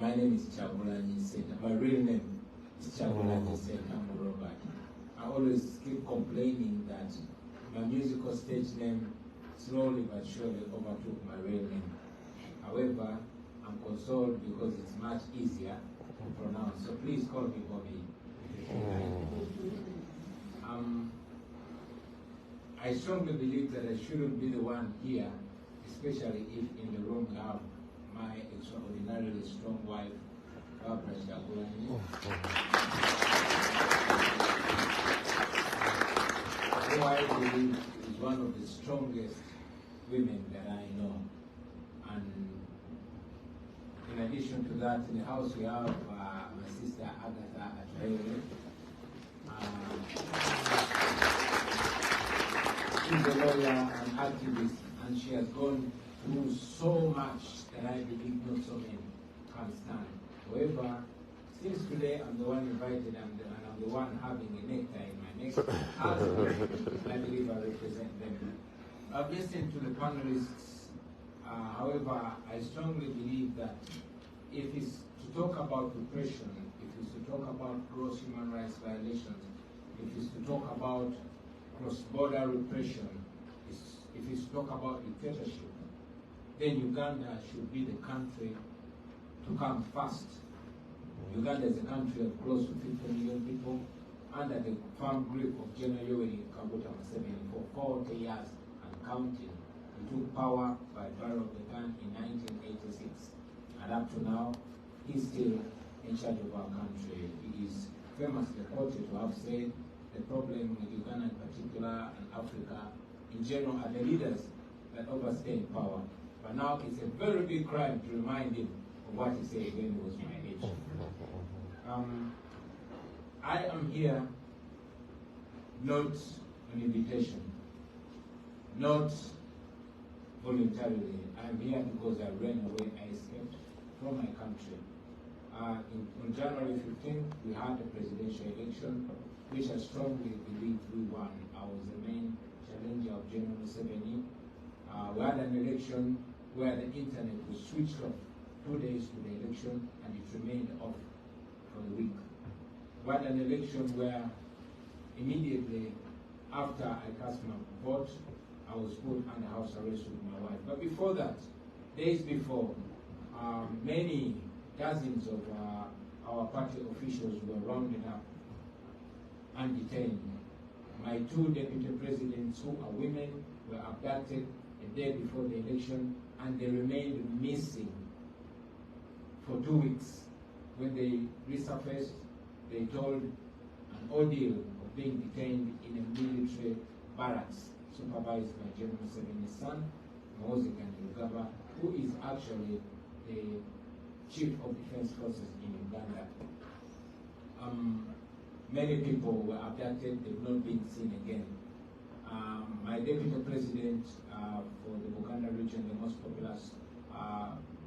My name is Kyagulanyi. My real name is Kyagulanyi Robert. I always keep complaining that my musical stage name slowly but surely overtook my real name. However, I'm consoled because it's much easier to pronounce. So please call me Bobby. I strongly believe that I shouldn't be the one here, especially if in the room we have my extraordinarily strong wife, Barbara Kyagulanyi. Who I believe is one of the strongest women that I know. And in addition to that, in the house we have my sister Agatha Atreide. She's a lawyer and activist, and she has gone through so much that I believe not so many can stand. However, since today I'm the one invited and I'm the one having a nectar in my neck, I believe I represent them. I've listened to the panelists. However, I strongly believe that if it's to talk about repression, if it's to talk about gross human rights violations, if it's to talk about cross-border repression, if it's to talk about dictatorship, then Uganda should be the country to come first. Uganda is a country of close to 50 million people under the firm grip of General Yoweri Kaguta Museveni for 40 years and counting. He took power by barrel of the gun in 1986, and up to now, he's still in charge of our country. He is famously quoted to have said the problem with Uganda in particular and Africa in general are the leaders that overstay in power. But now it's a very big crime to remind him of what he said when he was my age. I am here not on invitation, not voluntarily. I'm here because I ran away, I escaped from my country. On January 15th, we had a presidential election, which I strongly believe we won. I was the main challenger of General Museveni. We had an election where the internet was switched off 2 days to the election, and it remained off for a week. We had an election where immediately after I cast my vote, I was put under house arrest with my wife. But before that, days before, many dozens of our party officials were rounded up and detained. My two deputy presidents, who are women, were abducted a day before the election, and they remained missing for 2 weeks. When they resurfaced, they told an ordeal of being detained in a military barracks supervised by General Museveni's son, Muhoozi Kyagulanyi, who is actually the Chief of Defense Forces in Uganda. Many people were abducted, they've not been seen again. My deputy president for the Buganda region, the most populous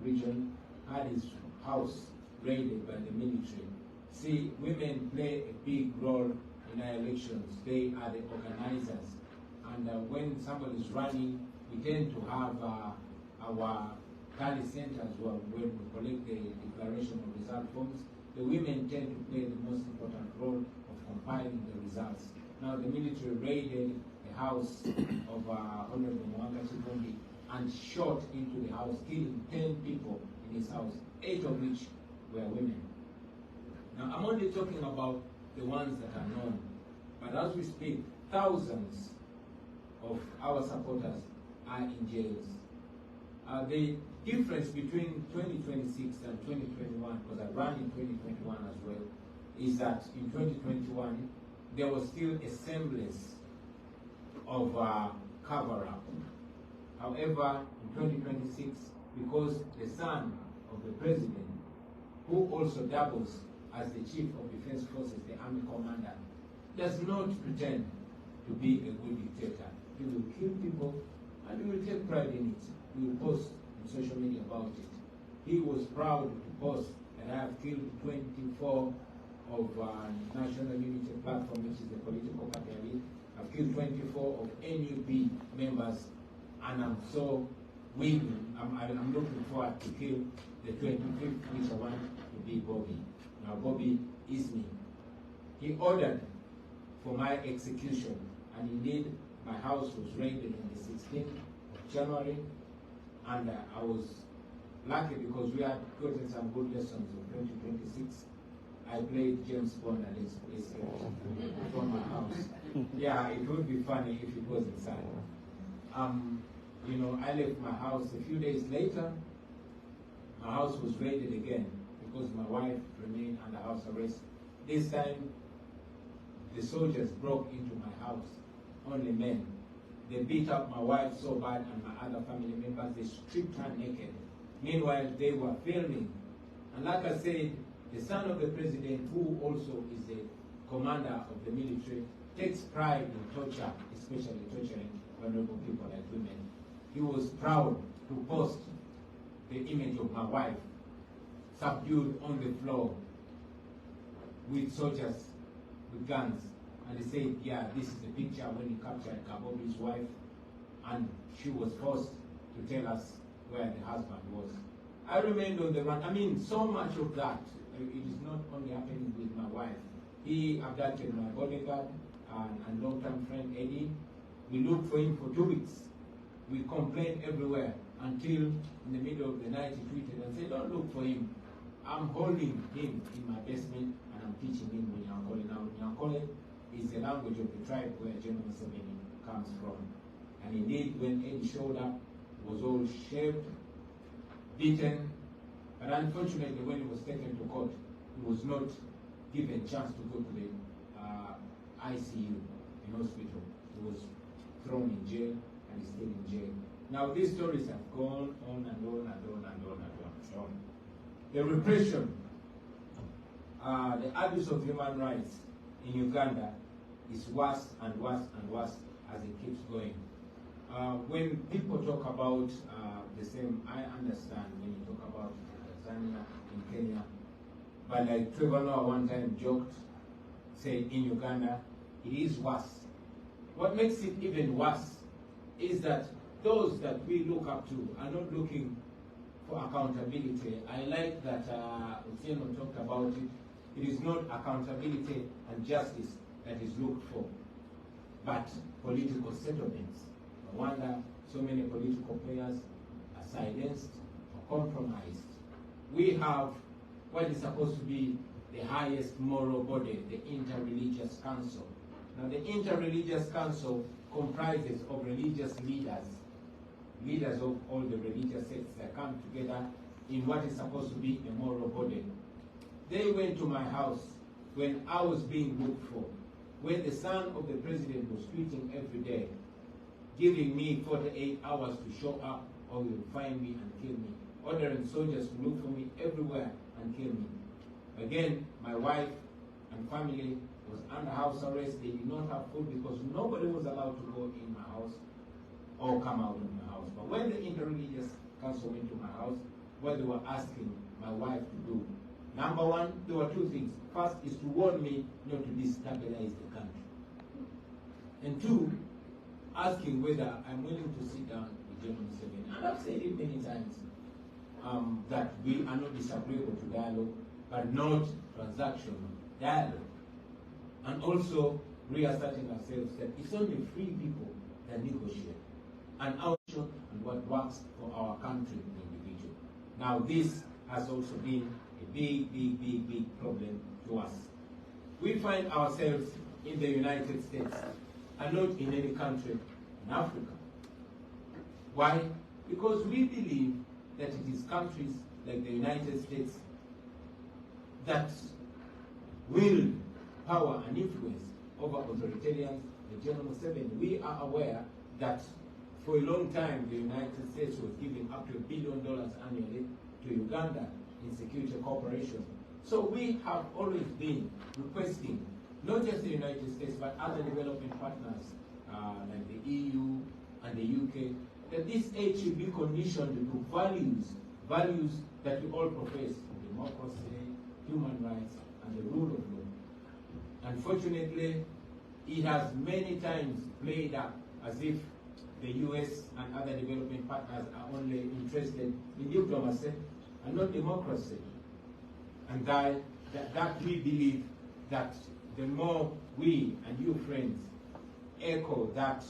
region, had his house raided by the military. See, women play a big role in our elections. They are the organizers. And when somebody is running, we tend to have our tally centers where when we collect the declaration of result forms. The women tend to play the most important role of compiling the results. Now, the military raided the house of Honorable Mwanga Chifundi and shot into the house, killing 10 people in his house, 8 of which were women. Now, I'm only talking about the ones that are known, but as we speak, thousands of our supporters are in jails. The difference between 2026 and 2021, because I ran in 2021 as well, is that in 2021, there was still a semblance of cover-up. However, in 2026, because the son of the president, who also doubles as the Chief of Defense Forces, the Army Commander, does not pretend to be a good dictator. He will kill people, and he will take pride in it. He will post on social media about it. He was proud to post that I have killed 24 of National Unity Platform, which is the political party. I've killed 24 of NUP members, and I'm so I'm looking forward to kill the 25th, which I want to be Bobby. Now Bobby is me. He ordered for my execution, and indeed my house was raided on the 16th of January, and I was lucky because we had gotten some good lessons in 2026. I played James Bond and escaped from my house. Yeah, it would be funny if it was inside. You know, I left my house a few days later. My house was raided again because my wife remained under house arrest. This time, the soldiers broke into my house, only men. They beat up my wife so bad and my other family members, they stripped her naked. Meanwhile, they were filming. And like I said, the son of the president, who also is the commander of the military, takes pride in torture, especially torturing vulnerable people like women. He was proud to post the image of my wife subdued on the floor with soldiers with guns. And he said, yeah, this is the picture when he captured Kabobi's wife, and she was forced to tell us where the husband was. I remained on the run. I mean, so much of that. It is not only happening with my wife. He abducted my bodyguard and long-term friend Eddie. We looked for him for 2 weeks. We complained everywhere until in the middle of the night he tweeted and said, don't look for him. I'm holding him in my basement and I'm teaching him Nyankole. Now, Nyankole is the language of the tribe where General Museveni comes from. And indeed, when Eddie showed up, he was all shaved, beaten, but unfortunately, when he was taken to court, he was not given a chance to go to the ICU in hospital. He was thrown in jail and is still in jail. Now, these stories have gone on and on and on and on and on. The repression, the abuse of human rights in Uganda is worse and worse and worse as it keeps going. When people talk about the same, I understand when you talk about Tanzania, in Kenya, but like Trevor Noah one time joked, said in Uganda, it is worse. What makes it even worse is that those that we look up to are not looking for accountability. I like that Yino talked about it. It is not accountability and justice that is looked for, but political settlements. No wonder so many political players are silenced or compromised. We have what is supposed to be the highest moral body, the Interreligious Council. Now, the Interreligious Council comprises of religious leaders, leaders of all the religious sects that come together in what is supposed to be a moral body. They went to my house when I was being looked for, when the son of the president was tweeting every day, giving me 48 hours to show up or you'll find me and kill me, ordering soldiers to look for me everywhere and kill me. Again, my wife and family was under house arrest. They did not have food because nobody was allowed to go in my house or come out of my house. But when the Interreligious Council went to my house, what they were asking my wife to do, number one, there were two things. First is to warn me not to destabilize the country. And two, asking whether I'm willing to sit down with General Museveni. And I've said it many times, that we are not disagreeable to dialogue, but not transactional dialogue. And also reasserting ourselves that it's only free people that negotiate, and our action and what works for our country and individual. Now, this has also been a big problem to us. We find ourselves in the United States and not in any country in Africa. Why? Because we believe that it is countries like the United States that wield power and influence over authoritarians like General Museveni. We are aware that for a long time the United States was giving up to $1 billion annually to Uganda in security cooperation. So we have always been requesting not just the United States but other developing partners like the EU and the UK, that this aid should be conditioned to values that we all profess: democracy, human rights, and the rule of law. Unfortunately, it has many times played up as if the US and other development partners are only interested in diplomacy and not democracy. And that we believe that the more we and you friends echo that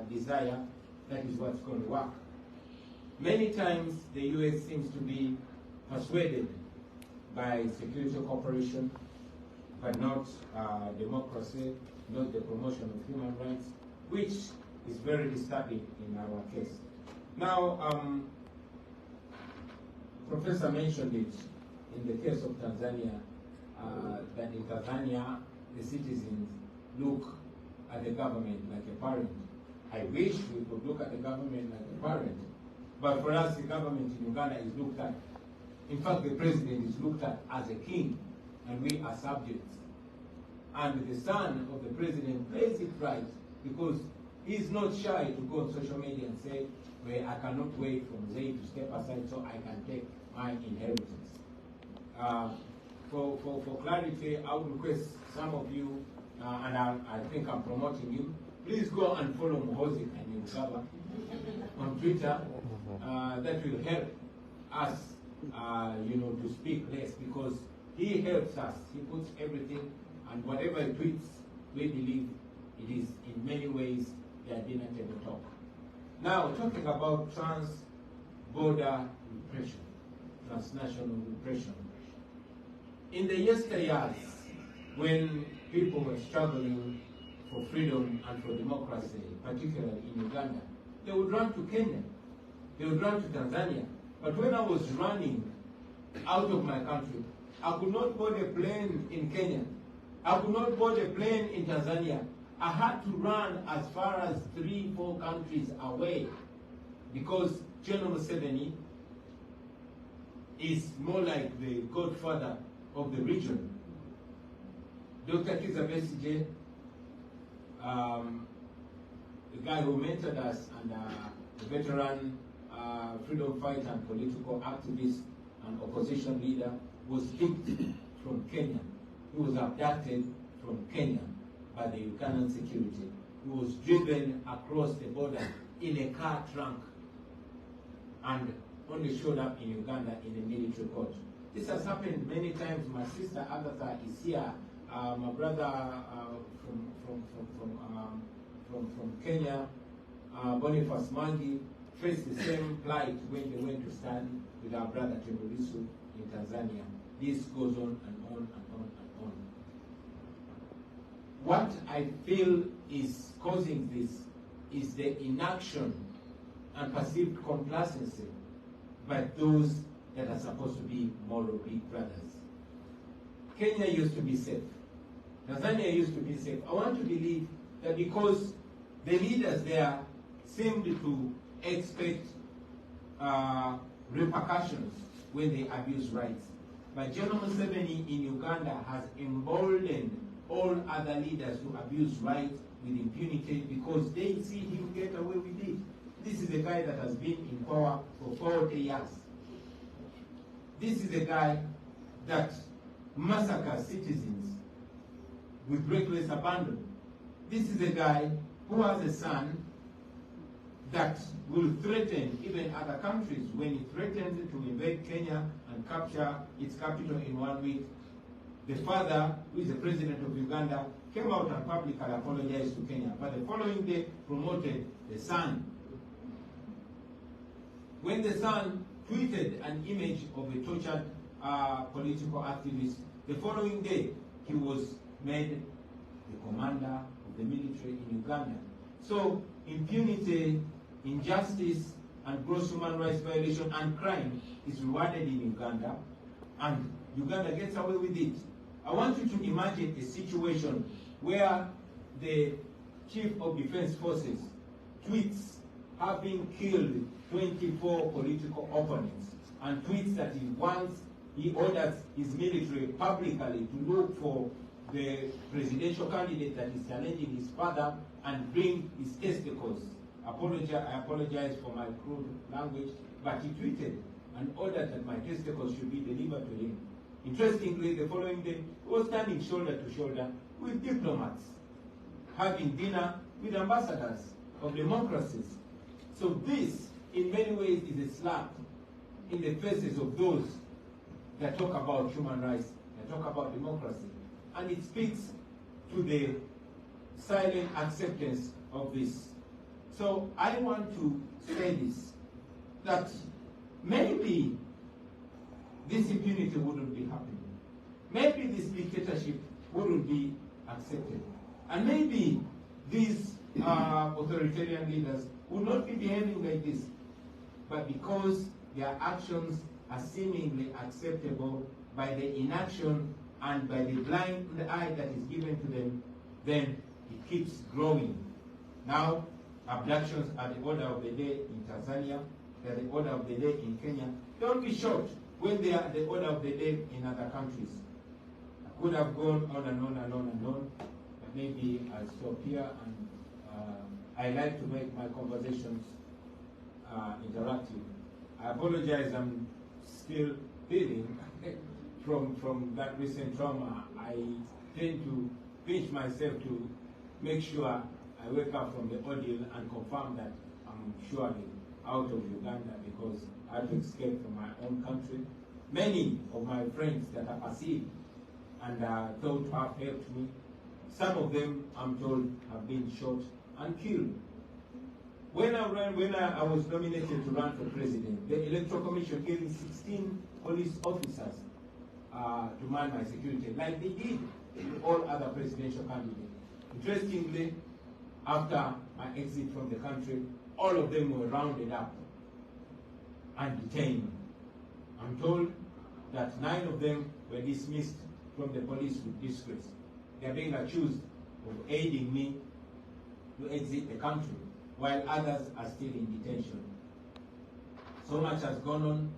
desire, that is what's going to work. Many times the US seems to be persuaded by security cooperation, but not democracy, not the promotion of human rights, which is very disturbing in our case. Now, Professor mentioned it in the case of Tanzania, that in Tanzania, the citizens look at the government like a parent. I wish we could look at the government like a parent, but for us, the government in Uganda is looked at, in fact, the president is looked at as a king, and we are subjects. And the son of the president plays it right, because he's not shy to go on social media and say, well, I cannot wait for Zay to step aside so I can take my inheritance. For clarity, I would request some of you, and I think I'm promoting you, please go and follow Muhozi and Yusaba on Twitter. That will help us, to speak less, because he helps us. He puts everything, and whatever he tweets, we believe it is in many ways their dinner table talk. Now, talking about trans-border repression, transnational repression. In the yesteryears, when people were struggling for freedom and for democracy, particularly in Uganda, they would run to Kenya, they would run to Tanzania. But when I was running out of my country, I could not board a plane in Kenya. I could not board a plane in Tanzania. I had to run as far as 3-4 countries away, because General Museveni is more like the godfather of the region. Dr. Kizza Besigye, the guy who mentored us and a veteran freedom fighter and political activist and opposition leader, was picked from Kenya. He was abducted from Kenya by the Ugandan security. He was driven across the border in a car trunk and only showed up in Uganda in a military court. This has happened many times. My sister Agatha is here. My brother from Kenya, Boniface Mangi, faced the same plight when they went to stand with our brother Temurisu in Tanzania. This goes on and on and on and on. What I feel is causing this is the inaction and perceived complacency by those that are supposed to be moral big brothers. Kenya used to be safe. Tanzania used to be safe. I want to believe that because the leaders there seemed to expect repercussions when they abuse rights. But General Museveni in Uganda has emboldened all other leaders to abuse rights with impunity because they see him get away with it. This is a guy that has been in power for 40 years. This is a guy that massacres citizens with reckless abandon. This is a guy who has a son that will threaten even other countries. When he threatened to invade Kenya and capture its capital in 1 week, the father, who is the president of Uganda, came out and publicly apologized to Kenya. But the following day, promoted the son. When the son tweeted an image of a tortured political activist, the following day, he was made the commander of the military in Uganda. So impunity, injustice, and gross human rights violation and crime is rewarded in Uganda, and Uganda gets away with it. I want you to imagine a situation where the chief of defense forces tweets having killed 24 political opponents and tweets that he orders his military publicly to look for the presidential candidate that is challenging his father and bring his testicles. I apologize for my crude language, but he tweeted and ordered that my testicles should be delivered to him. Interestingly, the following day, he was standing shoulder to shoulder with diplomats, having dinner with ambassadors, of democracies. So this, in many ways, is a slap in the faces of those that talk about human rights, that talk about democracy. And it speaks to the silent acceptance of this. So I want to say this, that maybe this impunity wouldn't be happening. Maybe this dictatorship wouldn't be accepted. And maybe these authoritarian leaders would not be behaving like this. But because their actions are seemingly acceptable by the inaction and by the blind eye that is given to them, then it keeps growing. Now, abductions are the order of the day in Tanzania, they're the order of the day in Kenya. Don't be shocked when they are the order of the day in other countries. I could have gone on and on and on and on, but maybe I'll stop here. And I like to make my conversations interactive. I apologize, I'm still healing from that recent trauma. I tend to pinch myself to make sure I wake up from the ordeal and confirm that I'm surely out of Uganda, because I had to escape from my own country. Many of my friends that are perceived and thought to have helped me, some of them, I'm told, have been shot and killed. When I was nominated to run for president, the Electoral Commission gave me 16 police officers to man my security, like they did with all other presidential candidates. Interestingly, after my exit from the country, all of them were rounded up and detained. I'm told that 9 of them were dismissed from the police with disgrace. They are being accused of aiding me to exit the country, while others are still in detention. So much has gone on.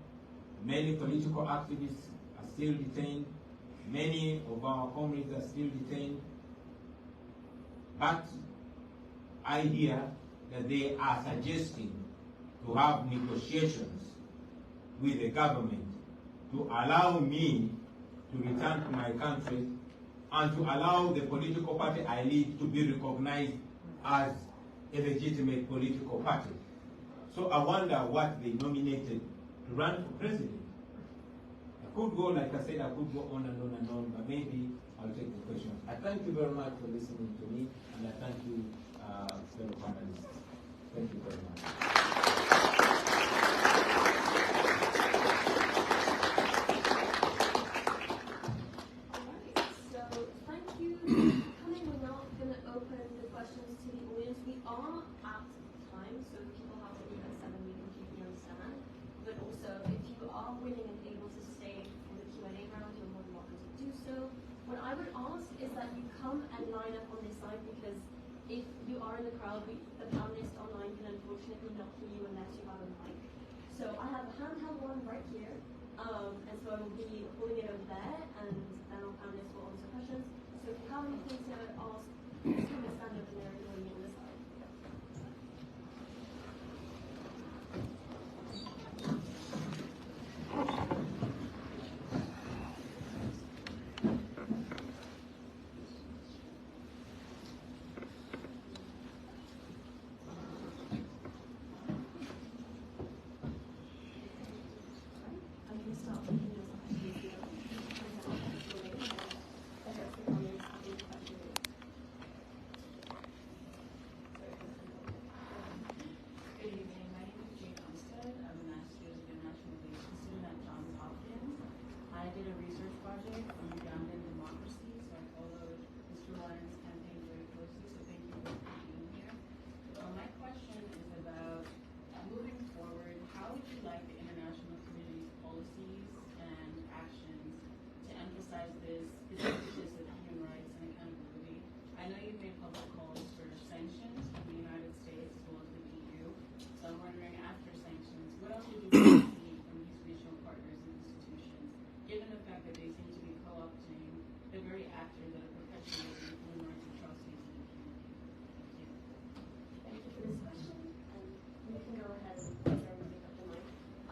Many political activists are still detained. Many of our comrades are still detained. But I hear that they are suggesting to have negotiations with the government to allow me to return to my country and to allow the political party I lead to be recognized as a legitimate political party. So I wonder what they nominated to run for president. I could go, like I said, I could go on and on and on, but maybe I'll take the questions. I thank you very much for listening to me, and I thank you, fellow panelists. Thank you very much. If you are in the crowd, the panelists online can unfortunately not hear you unless you have a mic. So I have a handheld one right here, and so I will be holding it over there, and then our panelists will answer questions. So if you have anything to ask, please come and stand up in there and join me on this side.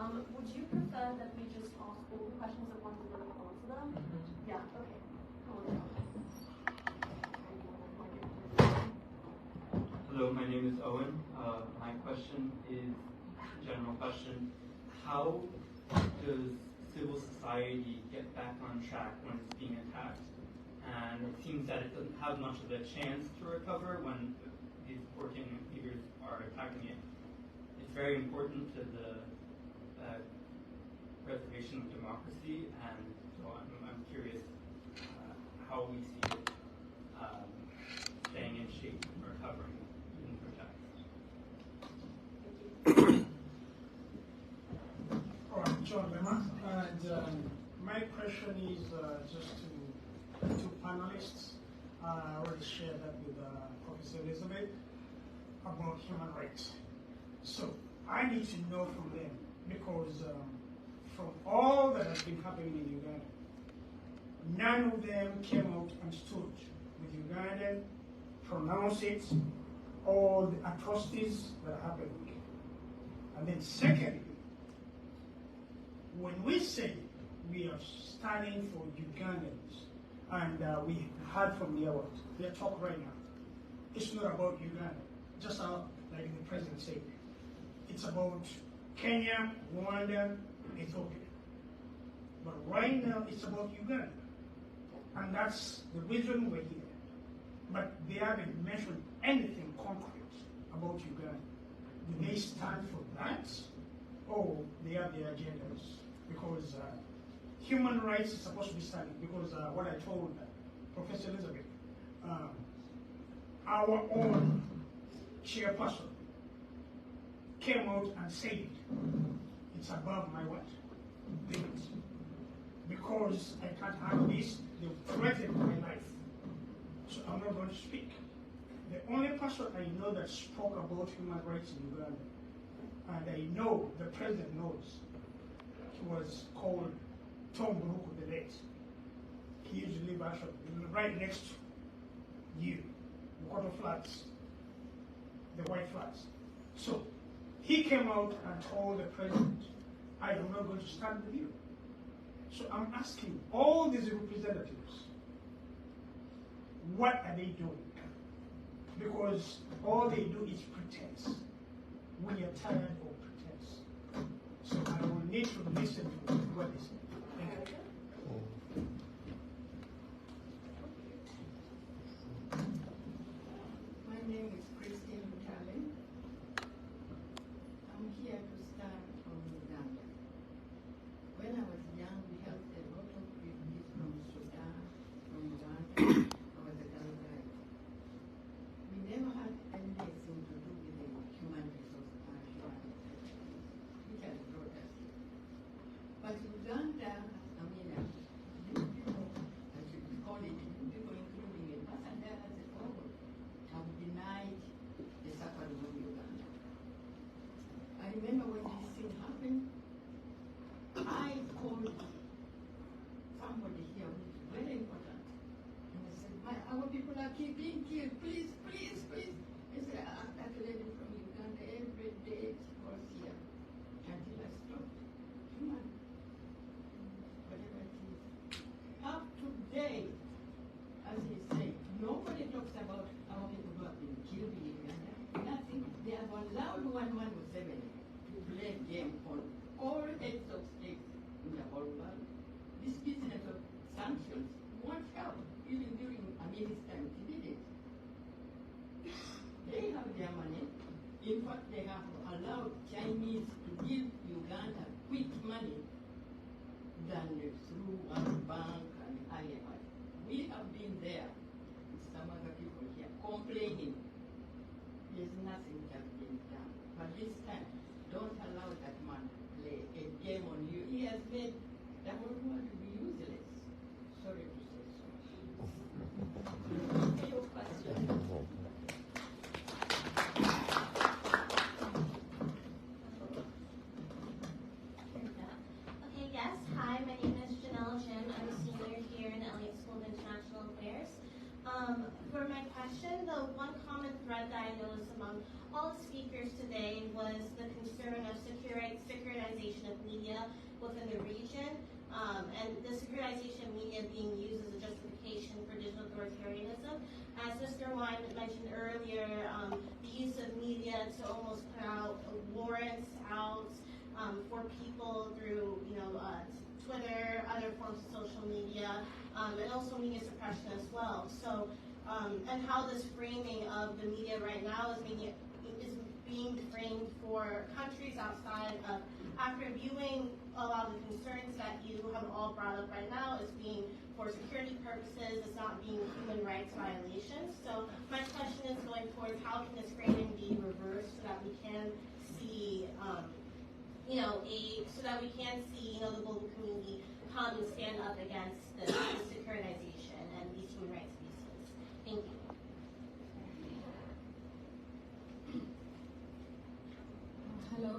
Would you prefer that we just ask all the questions at once and then we answer them? Yeah, okay. Hello, my name is Owen. My question is a general question. How does civil society get back on track when it's being attacked? And it seems that it doesn't have much of a chance to recover when these working leaders are attacking it. It's very important to the preservation of democracy, and so I'm curious how we see it staying in shape and recovering in protect. All right, John Lema, and my question is just to two panelists. I already shared that with Professor Elizabeth about human rights. So I need to know from them, because from all that has been happening in Uganda, none of them came out and stood with Uganda, pronounced it, all the atrocities that are happening. And then secondly, when we say we are standing for Ugandans, and we heard from the others, their talk right now, it's not about Uganda, just like the president said. It's about Kenya, Rwanda, Ethiopia. But right now, it's about Uganda. And that's the reason we're here. But they haven't mentioned anything concrete about Uganda. Do they stand for that? Or they have their agendas? Because human rights is supposed to be standing. Because what I told Professor Elizabeth, our own chairperson came out and said it's above my what? Limits. Because I can't handle this, they threatened my life. So I'm not going to speak. The only person I know that spoke about human rights in Uganda, and I know the president knows, he was called Tom Buruku the late. He used to live actually right next to you, the water floods, the white floods. So he came out and told the president, I am not going to stand with you. So I'm asking all these representatives, what are they doing? Because all they do is pretense. We are tired of pretense. So I will need to listen to what they say. Thank you. My name is Christine Mutale. I'm here to start from Uganda. When I was young, we helped a lot of refugees from Sudan, from Uganda. I was a girl guide. We never had anything to do with the human resource which has brought us here. But Uganda, I mean, people, I should call it, people including ambassador as a whole, have denied the suffering of Uganda. I remember when this thing happened, I called somebody here who is very important. And I said, our people are being killed, please, please, please. I said, that lady from Uganda every day she calls here until I stopped. Human, whatever it is. Up to date, as he said, nobody talks about our people who have been killed in Uganda. Nothing. They have allowed 117 to play game on all heads of states in the whole world. This business of sanctions won't help, even during Amini's time, he did it. They have their money. In fact, they have allowed Chinese to give Uganda quick money than through World Bank and IMF. We have been there with some other people here complaining. There's nothing that has been done. But this time, don't allow that man to play a game on you. He has made the whole world to be useless. Sorry to say so. Your question. Okay, yes. Hi, my name is Janelle Jim. I'm a senior here in the Elliott School of International Affairs. For my question, the one common thread that I noticed among all the speakers today was the concern of securitization of media within the region, and the securitization media being used as a justification for digital authoritarianism. As Mr. Wine mentioned earlier, the use of media to almost put out warrants out for people through, Twitter, other forms of social media, and also media suppression as well. So, and how this framing of the media right now is being framed for countries outside of, after viewing a lot of the concerns that you have all brought up right now as being for security purposes, it's not being human rights violations. So my question is going towards how can this framing be reversed so that we can see, the global community come and stand up against the securitization and these human rights abuses. Thank you. Hello,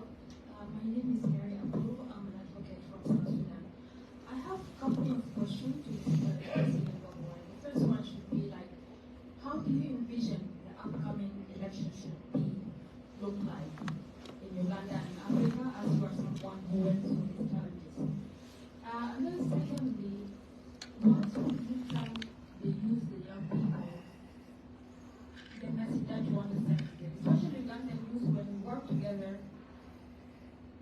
my name is Mary Abdul. I'm an advocate from South Sudan. I have a couple of questions to Mr. President Kyagulanyi. The first one should be like, how do you envision the upcoming election should look like in Uganda and Africa, as you are someone who went through these challenges? And then secondly, what do you think they use the young people, the message that you understand, especially Ugandan youth when we work together?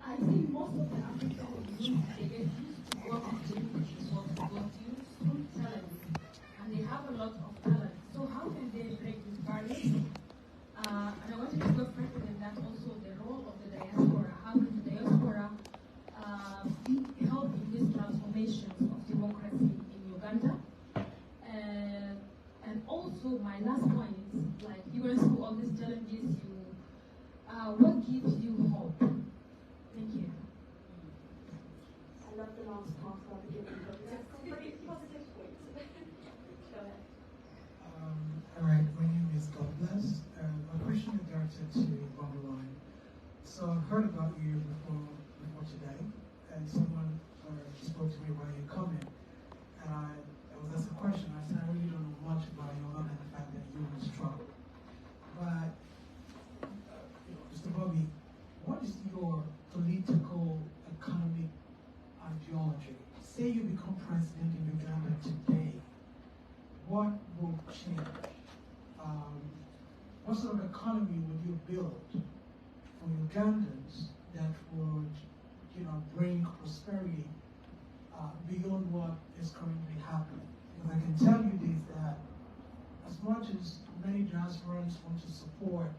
I think most of the African youth, they get used to work with communities, what youth through challenges, and they have a lot of talent. So how can they break these barriers? And I wanted to go further than that also, the role of the diaspora. How can the diaspora help in these transformations of democracy in Uganda? And also my last point is, like, you went through all these challenges, what gives you hope? Thank you. I love the last part of the beginning, but that's some pretty positive points. Go ahead. All right, my name is God Bless. My question is directed to Kyagulanyi. So I've heard about you before today, and someone spoke to me while you coming, and I was asked a question. I said, I really don't know much about you other than the fact that you were struggle. But Mr. Bobby, what is your political, economic ideology? Say you become president in Uganda today, what will change? What sort of economy would you build for Ugandans that would, bring prosperity beyond what is currently happening? Because I can tell you this, that as much as many diasporans want to support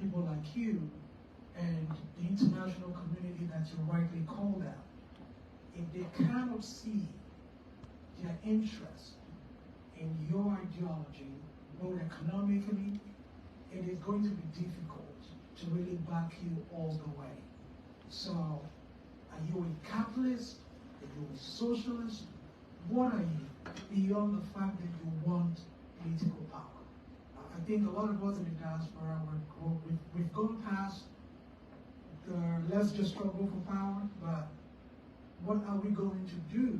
people like you and the international community that you rightly called out, if they cannot see their interest in your ideology, both economically, it is going to be difficult to really back you all the way. So, are you a capitalist? Are you a socialist? What are you, beyond the fact that you want political power? I think a lot of us in the diaspora, we've gone past the let's just struggle for power, but what are we going to do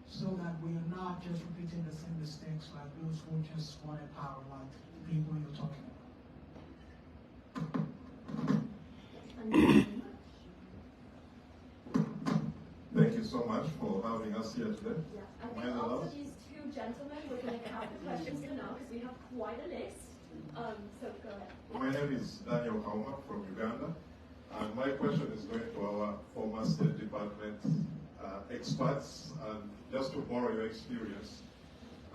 so that we are not just repeating the same mistakes like those who just wanted power, like the people you're talking about? Thank you so much for having us here today. Yeah, I think after these two gentlemen, we're going to have the questions for now because we have quite a list. So go ahead. My name is Daniel Kauma from Uganda, and my question is going to our former State Department experts. And just to borrow your experience,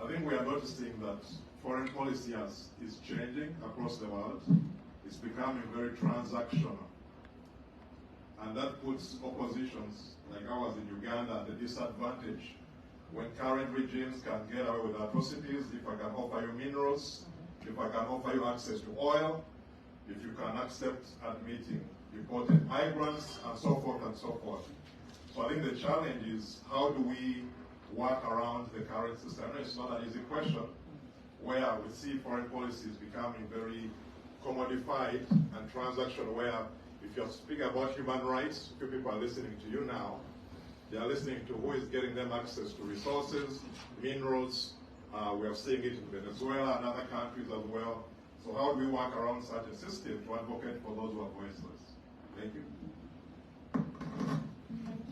I think we are noticing that foreign policy is changing across the world. It's becoming very transactional. And that puts oppositions like ours in Uganda at a disadvantage when current regimes can get away with atrocities. If I can offer you minerals, if I can offer you access to oil, if you can accept admitting deported migrants, and so forth and so forth. So I think the challenge is, how do we work around the current system? It's not an easy question, where we see foreign policies becoming very commodified and transactional, where if you're speaking about human rights, few people are listening to you now. They are listening to who is getting them access to resources, minerals. We are seeing it in Venezuela and other countries as well. So how do we work around such a system to advocate for those who are voiceless? Thank you. Thank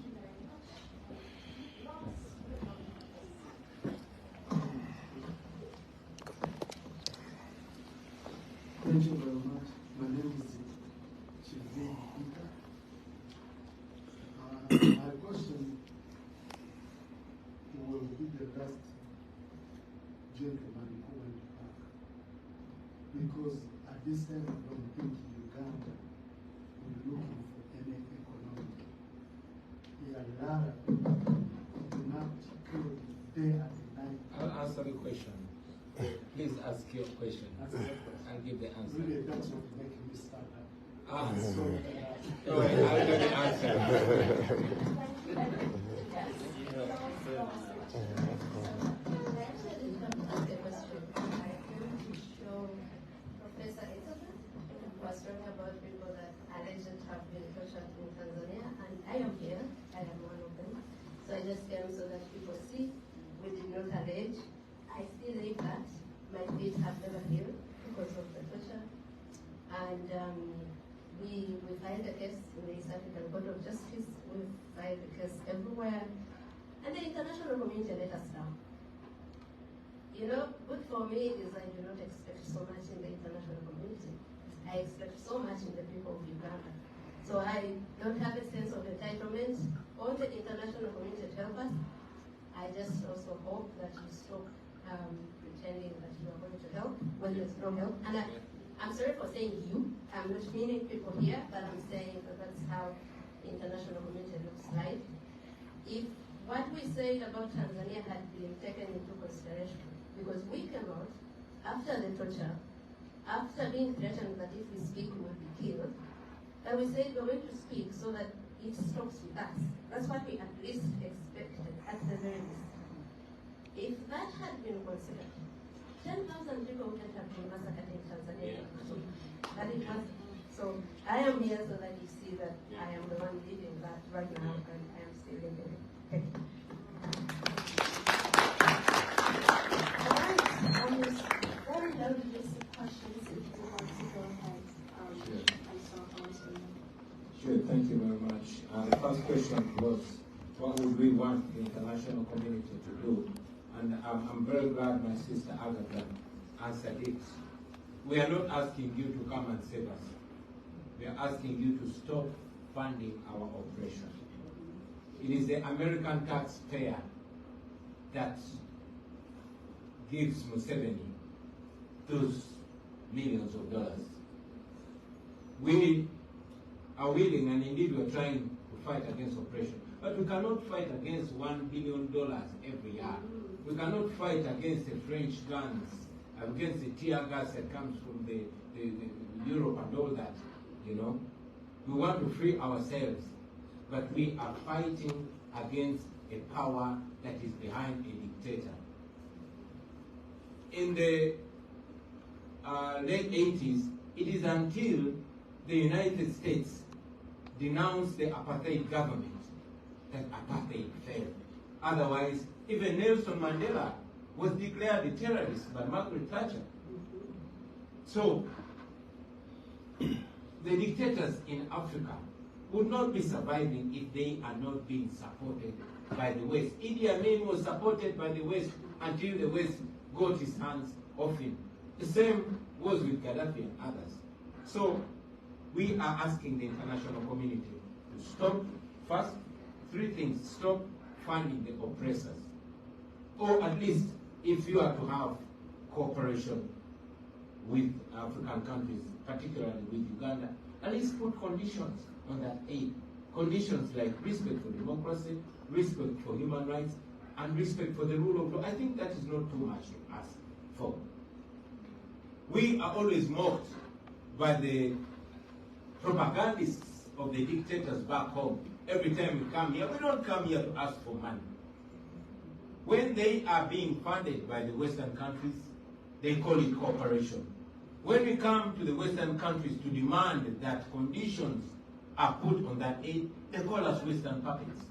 you very much. because at this time I don't think Uganda will be looking for any economic. There are a lot of people who do not kill day and night. I'll answer the question. Please ask your question. I'll give the answer. Really, that's what making me start up. Ah, So, no, I'll give the answer. Was talking about people that alleged have been tortured in Tanzania, and I am here. I am one of them. So I just came so that people see we did not allege. I still live that. My feet have never healed because of the torture. And we filed a case in the East African Court of Justice. We filed a case everywhere. And the international community let us down. You know, good for me is I do not expect so much in the international community. I expect so much in the people of Uganda. So I don't have a sense of entitlement on the international community to help us. I just also hope that you stop pretending that you are going to help when there's no help. And I'm sorry for saying you. I'm not meaning people here, but I'm saying that that's how the international community looks like. If what we said about Tanzania had been taken into consideration, because we came out after the torture, after being threatened that if we speak we will be killed, and we said we're going to speak so that it stops with us. That's what we at least expected, at the very least. If that had been considered, 10,000 people wouldn't have been massacred in Tanzania. But it was. So I am here so that you see that I am the one living that right now, and I am still living it. Thank you. All right. Very low list of questions if you want to go ahead and start answering them. Sure, thank you very much. The first question was, what would we want the international community to do? And I'm very glad my sister Agatha answered it. We are not asking you to come and save us. We are asking you to stop funding our operation. It is the American taxpayer that gives Museveni those millions of dollars. We are willing, and indeed we are trying to fight against oppression, but we cannot fight against $1 billion every year. We cannot fight against the French guns, against the tear gas that comes from the Europe and all that, you know. We want to free ourselves, but we are fighting against a power that is behind a dictator. In the late 80s, it is until the United States denounced the apartheid government that apartheid failed. Otherwise, even Nelson Mandela was declared a terrorist by Margaret Thatcher. So, the dictators in Africa would not be surviving if they are not being supported by the West. Idi Amin was supported by the West until the West got his hands off him. The same was with Gaddafi and others. So, we are asking the international community to stop, first, three things: stop funding the oppressors. Or at least, if you are to have cooperation with African countries, particularly with Uganda, at least put conditions on that aid. Conditions like respect for democracy, respect for human rights, and respect for the rule of law. I think that is not too much to ask for. We are always mocked by the propagandists of the dictators back home. Every time we come here, we don't come here to ask for money. When they are being funded by the Western countries, they call it cooperation. When we come to the Western countries to demand that conditions are put on that aid, they call us Western puppets.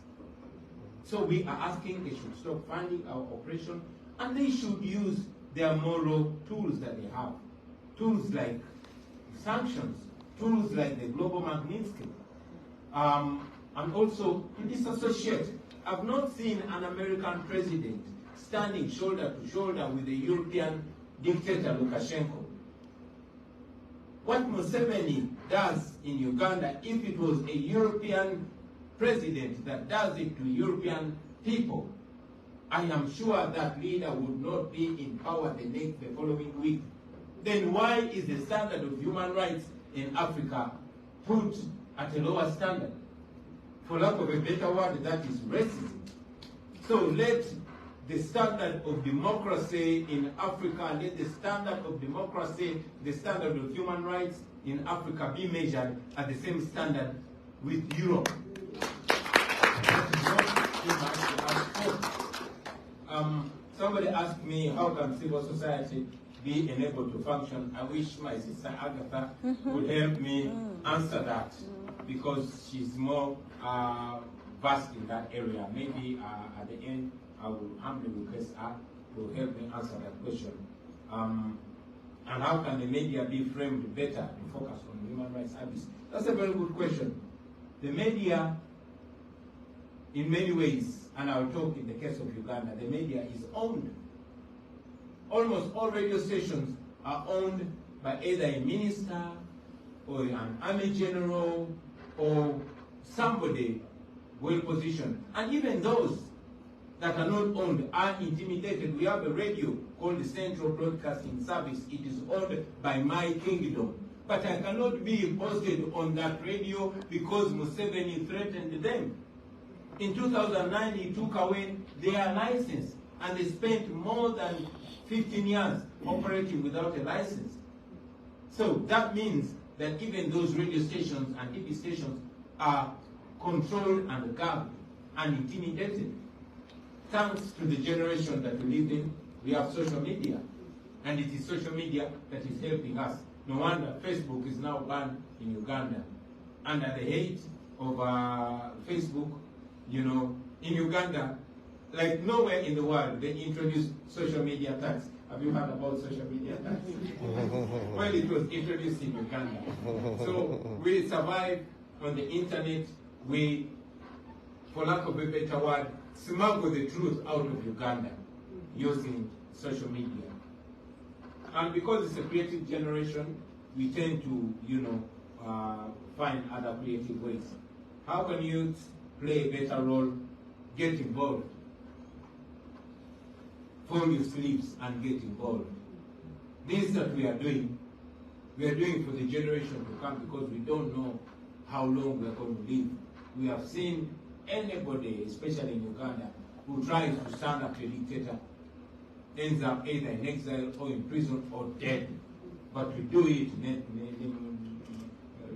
So we are asking they should stop funding our operation, and they should use their moral tools that they have. Tools like sanctions, tools like the Global Magnitsky, and also disassociate. I've not seen an American president standing shoulder to shoulder with the European dictator Lukashenko. What Museveni does in Uganda, if it was a European president that does it to European people, I am sure that leader would not be in power the following week. then why is the standard of human rights in Africa put at a lower standard? For lack of a better word, that is racism. So let the standard of democracy in Africa, let the standard of democracy, the standard of human rights in Africa be measured at the same standard with Europe. That is not too much to ask for. Somebody asked me, how can civil society be enabled to function? I wish my sister Agatha would help me answer that, because she's more vast in that area. Maybe at the end, I will humbly request her to help me answer that question. And how can the media be framed better to focus on human rights abuse? That's a very good question. The media, in many ways, and I'll talk in the case of Uganda, the media is owned. Almost all radio stations are owned by either a minister or an army general or somebody well positioned. And even those that are not owned are intimidated. We have a radio called the Central Broadcasting Service. It is owned by my kingdom. But I cannot be posted on that radio because Museveni threatened them. In 2009, he took away their license, and they spent more than 15 years operating without a license. So that means that even those radio stations and TV stations are controlled and governed and intimidated. Thanks to the generation that we live in, we have social media. And it is social media that is helping us. No wonder Facebook is now banned in Uganda. Under the hate of Facebook, you know, in Uganda, like nowhere in the world, they introduced social media tax. Have you heard about social media tax? Well, it was introduced in Uganda. So we survive on the internet. We, for lack of a better word, smuggle the truth out of Uganda using social media. And because it's a creative generation, we tend to, you know, find other creative ways. How can youth play a better role? Get involved. Fold your sleeves and get involved. This that we are doing for the generation to come, because we don't know how long we are going to live. We have seen anybody, especially in Uganda, who tries to stand up to a dictator ends up either in exile or in prison or dead. But we do it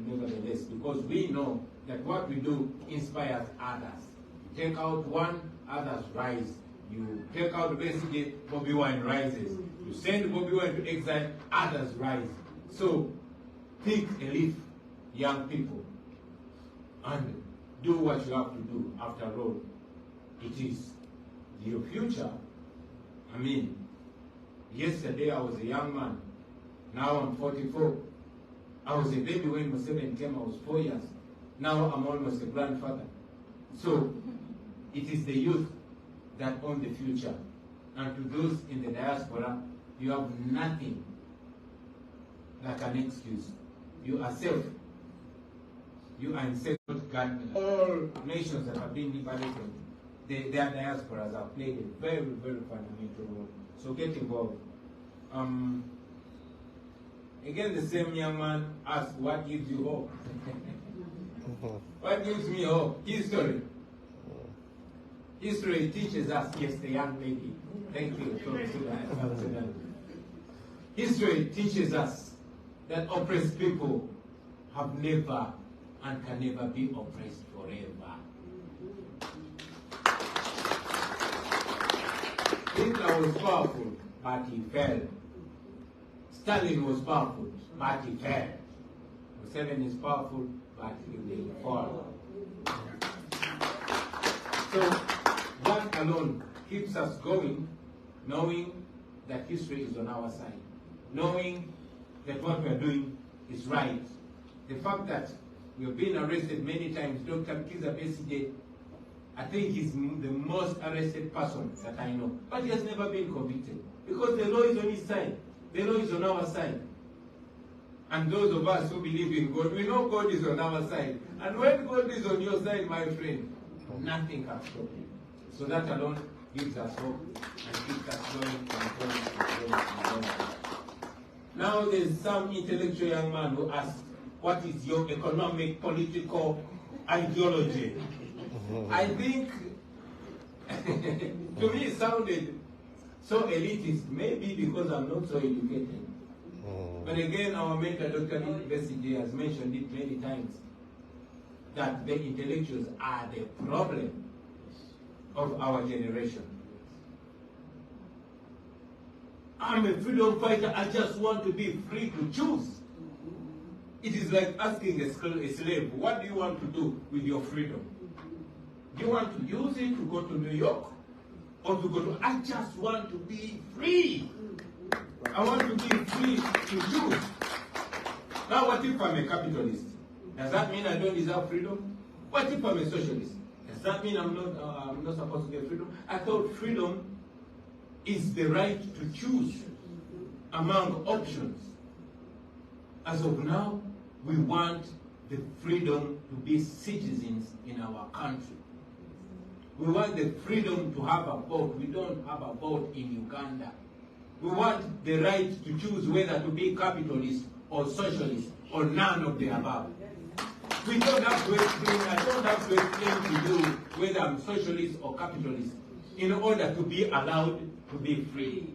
nevertheless, because we know that what we do inspires others. You take out one, others rise. You take out basically Bobby Wine rises. You send Bobby Wine to exile, others rise. So pick a leaf, young people, and do what you have to do. After all, it is your future. I mean, yesterday I was a young man. Now I'm 44. I was a baby when Museveni came. I was 4 years. Now I'm almost a grandfather. So it is the youth that own the future. And to those in the diaspora, you have nothing like an excuse. You are safe. You are in safe government. All nations that have been liberated, their diasporas have played a very, very fundamental role. So get involved. Again, the same young man asked, what gives you hope? What gives me hope? History. History teaches us, yes, the young lady. Thank you. History teaches us that oppressed people have never and can never be oppressed forever. Hitler was powerful, but he fell. Stalin was powerful, but he fell. Museveni is powerful, but he will fall. So that alone keeps us going, knowing that history is on our side, knowing that what we are doing is right. The fact that we have been arrested many times, Dr. Kiza Besigye, I think he's the most arrested person that I know, but he has never been convicted because the law is on his side. The law is on our side. And those of us who believe in God, we know God is on our side. And when God is on your side, my friend, nothing can stop you. So that alone gives us hope and keeps us going and going and going and going. Now there's some intellectual young man who asks, what is your economic, political ideology? I think, to me it sounded so elitist, maybe because I'm not so educated. But again, our mentor, Dr. Besige, has mentioned it many times, that the intellectuals are the problem of our generation. I'm a freedom fighter, I just want to be free to choose. It is like asking a slave, what do you want to do with your freedom? Do you want to use it to go to New York? Or to go to, I just want to be free. I want to be free to choose. Now what if I'm a capitalist? Does that mean I don't deserve freedom? What if I'm a socialist? Does that mean I'm not supposed to get freedom? I thought freedom is the right to choose among options. As of now, we want the freedom to be citizens in our country. We want the freedom to have a vote. We don't have a vote in Uganda. We want the right to choose whether to be capitalist or socialist or none of the above. We don't have to explain, I don't have to explain to you whether I'm socialist or capitalist in order to be allowed to be free.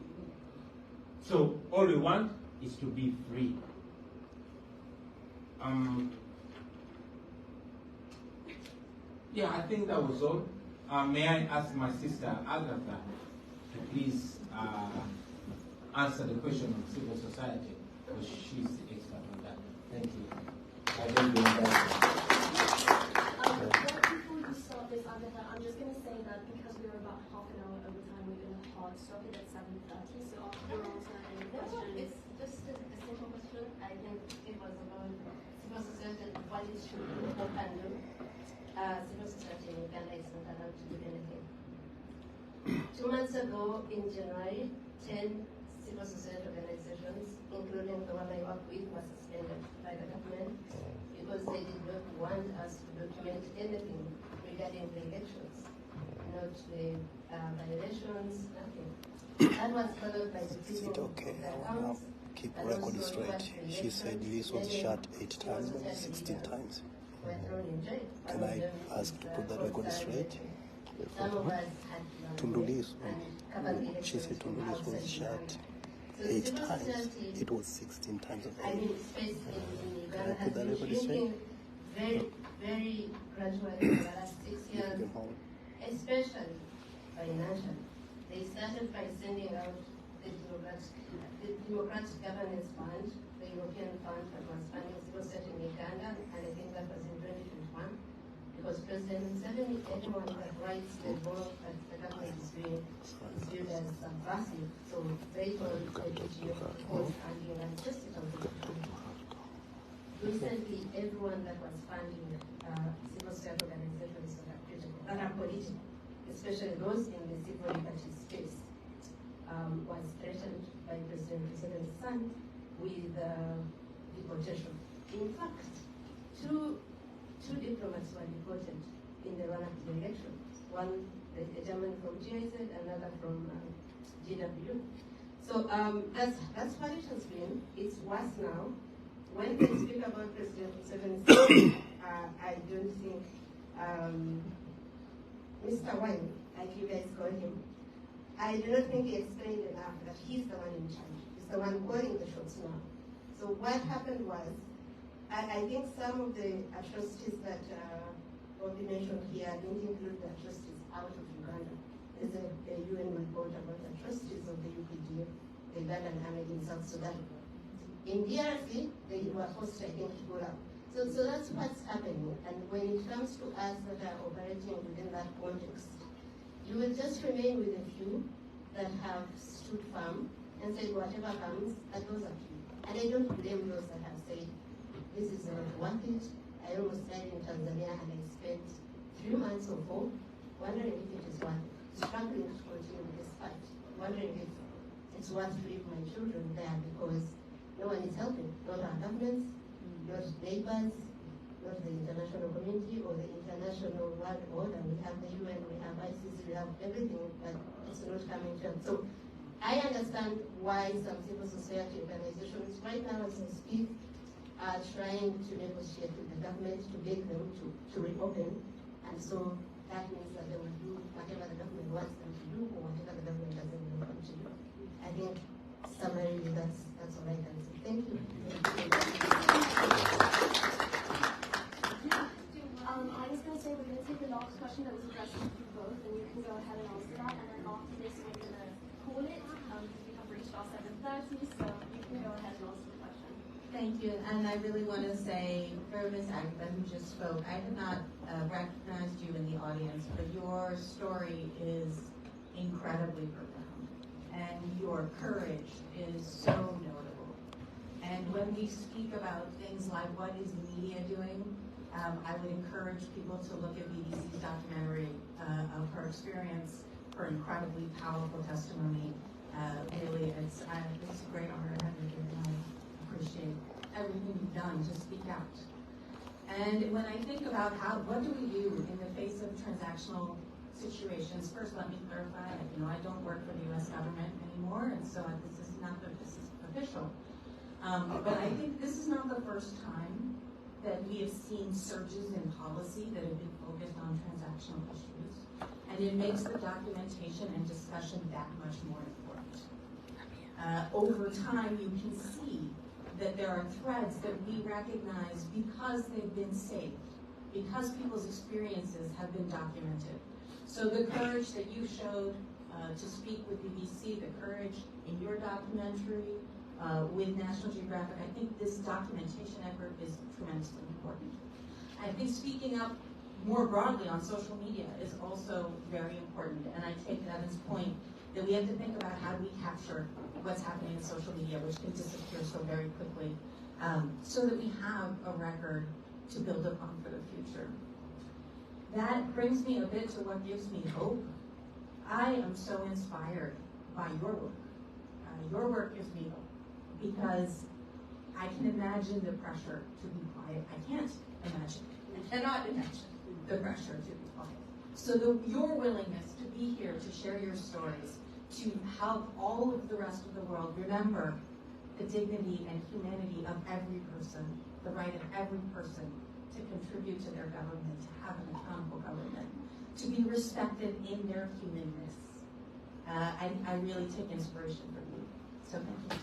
So all we want is to be free. Yeah, I think that was all. May I ask my sister Agatha to please answer the question of civil society, because she's the expert on that. Thank you. I don't do that. Before you start this, Agatha, I'm just going to say that because we're about half an hour over time, we're going to hard stop it at 7:30. So after your answer, any questions? It's just a simple question. I think it was about civil society, what it should do or can do. Civil society in Uganda is not allowed to do anything. 2 months ago, in January, 10 civil society organizations, including the one I work with, were suspended by the government because they did not want us to document anything regarding the elections, not the violations, nothing. That was followed by the Is it okay? I want to keep record straight. She said this was shot 8 times, 16 times. Can I ask to put the record straight? Tundulis, she said Tundulis was shot 8 times. It was 16 times. I mean, space in Uganda has been shrinking very, very gradually in the last 6 years, especially financially. They started by sending out the Democratic Governance Fund, the European fund that was funding civil society in Uganda, and I think that was in 2021, because President Museveni, anyone that writes the law that the government is doing is viewed as subversive, so they told the NGO was funding and just it was recently, everyone that was funding civil society organizations that are political, especially those in the civil liberty space, was threatened by President Museveni's son with deportation. In fact, two diplomats were deported in the run-up to the election. One, a German from GIZ, another from GW. So that's what it has been. It's worse now. When they speak about President Museveni's son, I don't think Mr. Wine, like you guys call him, I do not think he explained enough that he's the one in charge. He's the one calling the shots now. So what happened was, I think some of the atrocities that Bobby mentioned here didn't include the atrocities out of Uganda. There's a UN report about the atrocities of the UPDF, the Ugandan army in South Sudan. In DRC, they were forced, I think, to go out. So that's what's happening. And when it comes to us that are operating within that context, you will just remain with a few that have stood firm and said whatever comes, that goes up to you. And I don't blame those that have said, this is not worth it. I almost died in Tanzania and I spent 3 months or 4 wondering if it is worth it. Struggling to continue this fight, wondering if it's worth to leave my children there because no one is helping, not our governments, not neighbors, not the international community or the international world order. We have the UN, we have ICC, we have everything, but it's not coming to us. So I understand why some civil society organizations right now as I speak are trying to negotiate with the government to beg them to reopen, and so that means that they will do whatever the government wants them to do or whatever the government doesn't want them to do. I think summarily that's all I can say. Thank you. I was going to say we're going to take the last question that was addressed to you both, and you can go ahead and answer that. And then after this, we're going to call it because we have reached our 7:30, so you can go ahead and answer the question. Thank you, and I really want to say for Ms. Agatha, who just spoke, I have not recognized you in the audience, but your story is incredibly profound, and your courage is so notable. And when we speak about things like what is media doing, I would encourage people to look at BBC's documentary of her experience, her incredibly powerful testimony. Really, it's a great honor to have you here, and I appreciate everything you've done to speak out. And when I think about what do we do in the face of transactional situations, first let me clarify, I don't work for the U.S. government anymore, and so this is official. But I think this is not the first time that we have seen surges in policy that have been focused on transactional issues. And it makes the documentation and discussion that much more important. Over time, you can see that there are threads that we recognize because they've been saved, because people's experiences have been documented. So the courage that you showed to speak with BBC, the courage in your documentary, with National Geographic, I think this documentation effort is tremendously important. I think speaking up more broadly on social media is also very important, and I take Evan's point that we have to think about how do we capture what's happening in social media, which can disappear so very quickly, so that we have a record to build upon for the future. That brings me a bit to what gives me hope. I am so inspired by your work. Your work gives me hope, because I can imagine the pressure to be quiet. I can't imagine, I cannot imagine the pressure to be quiet. So your willingness to be here, to share your stories, to help all of the rest of the world remember the dignity and humanity of every person, the right of every person to contribute to their government, to have an accountable government, to be respected in their humanness. I really take inspiration from you. So thank you.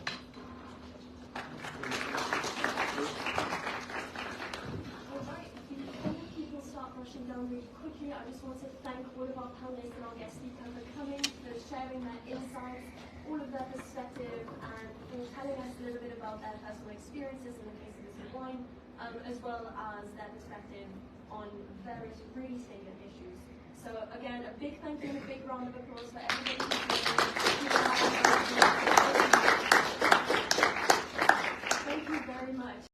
Alright, before people start rushing down really quickly, I just want to thank all of our panelists and our guest speakers for coming, for sharing their insights, all of their perspective, and for telling us a little bit about their personal experiences in the case of Mr. Wine, as well as their perspective on various really salient issues. So again, a big thank you and a big round of applause for everybody who's